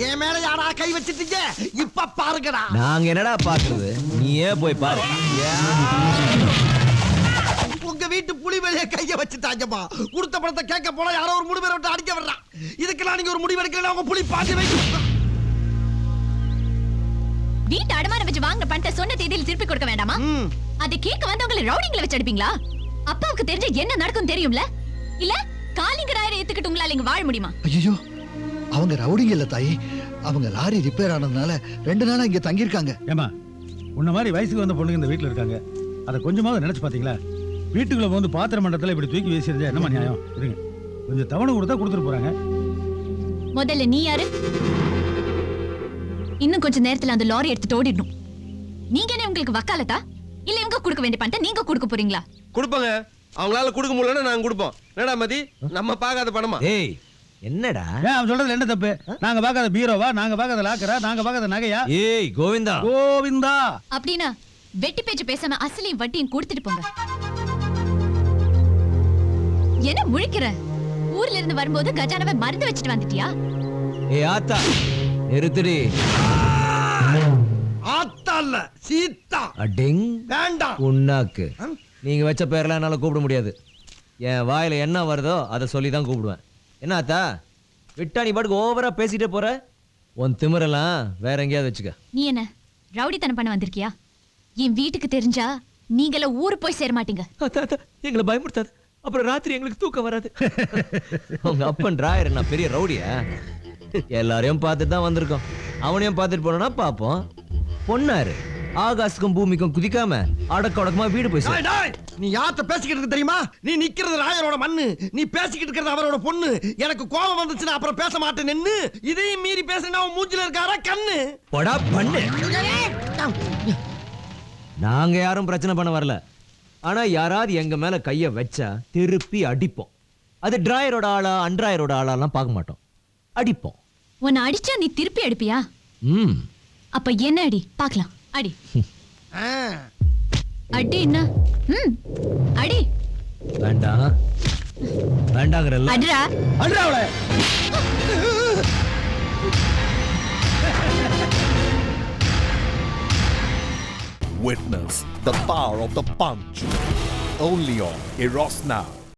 என் மேல யாரா கை வச்சிட்டீங்க? இப்ப பாருங்கடா. நாங்க என்னடா பாக்குறது? நீயே போய் பாரு. உங்க வீட்டு புலி மேலே கைய வச்சுட்டாங்கப்பா. கொடுத்த பணத்தை கேட்க போல யாரோ ஒரு முடிவு விட்டு அடிக்க வர்றான். இதுக்கெல்லாம் நீங்க ஒரு முடிவு எடுக்கல. உங்க புலி பாஞ்சு வைக்க. வீட்டு அடமானம் வச்சு வாங்கின பணத்தை சொன்ன தேதியில் திருப்பி கொடுக்க வேண்டாமா? அதை கேட்க வந்தவங்களை ரவுடிங்களை வச்சு அடிப்பீங்களா? அப்பாவுக்கு தெரிஞ்ச என்ன நடக்கும் தெரியும்ல? இல்ல காலிங்கராயரை ஏத்துக்கிட்டு உங்களால இங்க வாழ முடியுமா? ஐயோ, அவங்க ரவுடிங்க இல்ல தாயி. அவங்க லாரி ரிப்பேர் ஆனதுனால 2 நாளா இங்க தங்கி இருக்காங்க. ஏமா, உன்ன மாதிரி வயசுக்கு வந்த பொண்ணுங்க இந்த வீட்டுல இருக்காங்க. அதை கொஞ்சமாவது நினைச்சு பாத்தீங்களா? வீட்டுக்குள்ள வந்து பாத்திர மண்டலத்துல இப்படி தூக்கி வீசிருந்தா என்னமா நியாயம்? இருங்க, கொஞ்சம் தவணை கொடுத்தா கொடுத்துட்டு போறாங்க. முதல்ல நீ யாரு? இன்னும் கொஞ்ச நேரத்துல அந்த லாரி எடுத்துட்டு ஓடிடணும். நீங்க என்ன உங்களுக்கு வக்காலத்தா? இல்ல இவங்க கொடுக்க வேண்டிய பணத்தை நீங்க கொடுக்க போறீங்களா? கொடுப்பாங்க. அவங்களால கொடுக்க முடியலன்னா நாங்க கொடுப்போம். என்னடா மதி, நம்ம பார்க்காத பணமா? ஏய், என்னடா? ஏன் அவன் சொல்றதுல என்ன தப்பு? நாங்க பார்க்காத பீரோவா, நாங்க பார்க்காத லாக்கரா, நாங்க பார்க்காத நகையா? ஏய் கோவிந்தா, கோவிந்தா அப்படின்னா வெட்டி பேச்சு பேசாம அசலையும் வட்டியும் கொடுத்துட்டு போங்க. என்ன முழிக்கிற? ஊர்ல இருந்து வரும்போது கஜானாவை மறந்து வச்சுட்டு வந்துட்டியா? ஏய் ஆத்தா, நிறுத்துடி. ஆத்தா இல்ல, சீதா. அடிங் வேண்டாம். உன்னாக்கு நீங்க வச்ச பேர்லாம் என்னால கூப்பிட முடியாது. என் வாயில என்ன வருதோ அதை சொல்லி தான் கூப்பிடுவேன். என்ன ஆத்தா, விட்டா நீ பாட்டுக்கு ஓவரா பேசிட்டே போற. உன் திமிரெல்லாம் வேற எங்கேயாவது வச்சுக்க. நீ என்ன ரவுடித்தனம் பண்ண வந்திருக்கியா? என் வீட்டுக்கு தெரிஞ்சா நீங்கள ஊரு போய் சேர மாட்டீங்க. எங்களை பயமுறுத்தாது, அப்புறம் ராத்திரி எங்களுக்கு தூக்கம் வராது. உங்க அப்பன் டிராயர் நான் பெரிய ரவுடியா? எல்லாரையும் பார்த்துட்டு தான் வந்திருக்கோம். அவனையும் பார்த்துட்டு போனா பார்ப்போம். பொண்ணாரு ஆகாசுக்கும் பூமிக்கும் குதிக்காம அடக்க அடக்கமா வீடு போய் டேய், டேய், நீ யார்கிட்ட பேசிக்கிட்டு இருக்க தெரியுமா? நீ நிக்கிறது ராயரோட மண்ணு, நீ பேசிக்கிட்டு இருக்கிறது அவரோட பொண்ணு. எனக்கு கோபம் வந்துச்சுன்னா அப்புறம் பேச மாட்டேன். நின்னு இதையும் மீறி பேசினா அவன் மூஞ்சில இருக்காரா கண்ணு? போடா பண்ணு. நாங்க யாரும் பிரச்சனை பண்ண வரல. ஆனா யாராவது எங்க மேல கைய வச்சா திருப்பி அடிப்போம். அது டிராயரோட ஆளா அன்றாயரோட ஆளாலாம் பார்க்க மாட்டோம், அடிப்போம். உன்னை அடிச்சா நீ திருப்பி அடிப்பியா? அப்ப என்ன அடி பார்க்கலாம். அடி அடி. என்ன அடி? வேண்டாம் வேண்டாங்கறல்ல. அடிடா அல்றாவளே. Witness the power of the punch. Only on Eros Now.